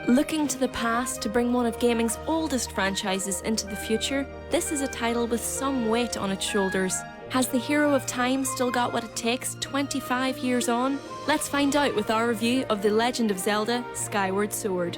Looking to the past to bring one of gaming's oldest franchises into the future, this is a title with some weight on its shoulders. Has the hero of time still got what it takes 25 years on? Let's find out with our review of The Legend of Zelda: Skyward Sword.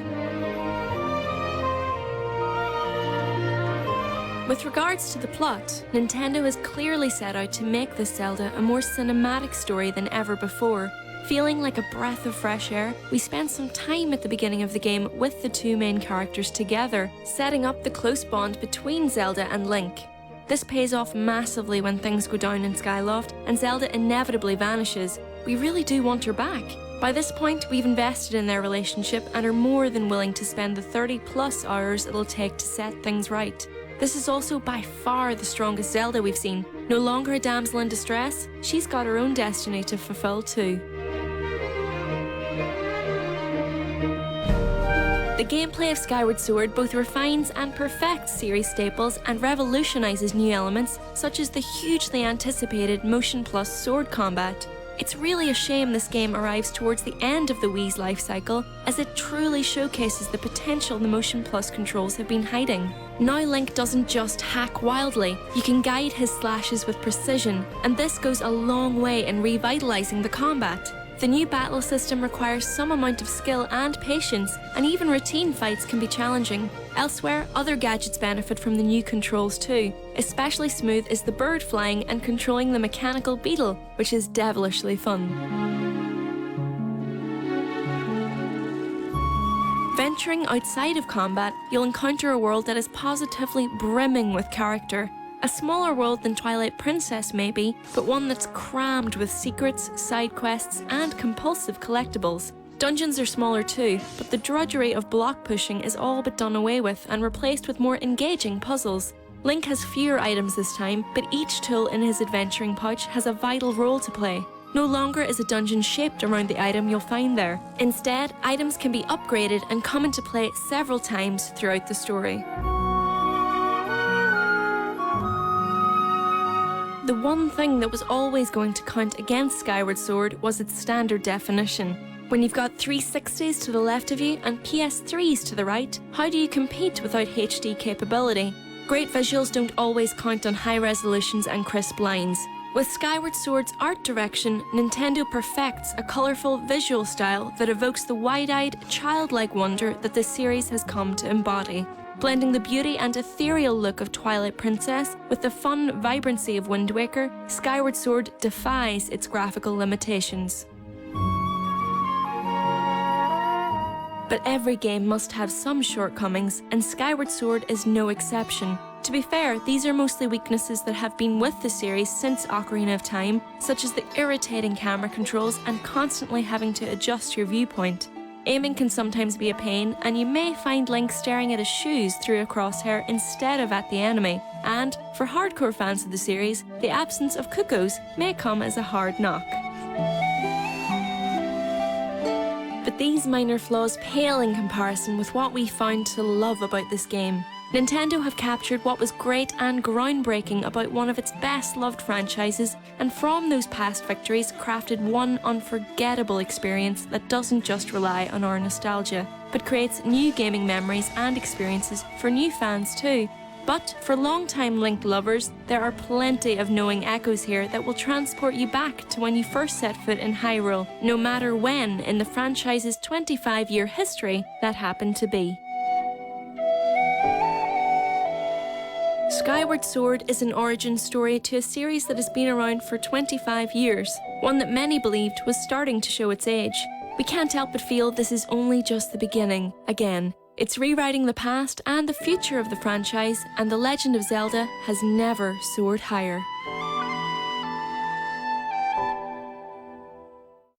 With regards to the plot, Nintendo has clearly set out to make this Zelda a more cinematic story than ever before. Feeling like a breath of fresh air, we spent some time at the beginning of the game with the two main characters together, setting up the close bond between Zelda and Link. This pays off massively when things go down in Skyloft and Zelda inevitably vanishes. We really do want her back. By this point, we've invested in their relationship and are more than willing to spend the 30+ hours it'll take to set things right. This is also by far the strongest Zelda we've seen. No longer a damsel in distress, she's got her own destiny to fulfill too. The gameplay of Skyward Sword both refines and perfects series staples and revolutionises new elements, such as the hugely anticipated Motion Plus sword combat. It's really a shame this game arrives towards the end of the Wii's life cycle, as it truly showcases the potential the Motion Plus controls have been hiding. Now Link doesn't just hack wildly, you can guide his slashes with precision, and this goes a long way in revitalising the combat. The new battle system requires some amount of skill and patience, and even routine fights can be challenging. Elsewhere, other gadgets benefit from the new controls too. Especially smooth is the bird flying and controlling the mechanical beetle, which is devilishly fun. Venturing outside of combat, you'll encounter a world that is positively brimming with character. A smaller world than Twilight Princess maybe, but one that's crammed with secrets, side quests, and compulsive collectibles. Dungeons are smaller too, but the drudgery of block pushing is all but done away with and replaced with more engaging puzzles. Link has fewer items this time, but each tool in his adventuring pouch has a vital role to play. No longer is a dungeon shaped around the item you'll find there. Instead, items can be upgraded and come into play several times throughout the story. The one thing that was always going to count against Skyward Sword was its standard definition. When you've got 360s to the left of you and PS3s to the right, how do you compete without HD capability? Great visuals don't always count on high resolutions and crisp lines. With Skyward Sword's art direction, Nintendo perfects a colourful visual style that evokes the wide-eyed, childlike wonder that this series has come to embody. Blending the beauty and ethereal look of Twilight Princess with the fun vibrancy of Wind Waker, Skyward Sword defies its graphical limitations. But every game must have some shortcomings, and Skyward Sword is no exception. To be fair, these are mostly weaknesses that have been with the series since Ocarina of Time, such as the irritating camera controls and constantly having to adjust your viewpoint. Aiming can sometimes be a pain, and you may find Link staring at his shoes through a crosshair instead of at the enemy. And, for hardcore fans of the series, the absence of cuckoos may come as a hard knock. But these minor flaws pale in comparison with what we found to love about this game. Nintendo have captured what was great and groundbreaking about one of its best-loved franchises, and from those past victories crafted one unforgettable experience that doesn't just rely on our nostalgia, but creates new gaming memories and experiences for new fans too. But for long-time Link lovers, there are plenty of knowing echoes here that will transport you back to when you first set foot in Hyrule, no matter when in the franchise's 25-year history that happened to be. Skyward Sword is an origin story to a series that has been around for 25 years, one that many believed was starting to show its age. We can't help but feel this is only just the beginning. Again, it's rewriting the past and the future of the franchise, and The Legend of Zelda has never soared higher.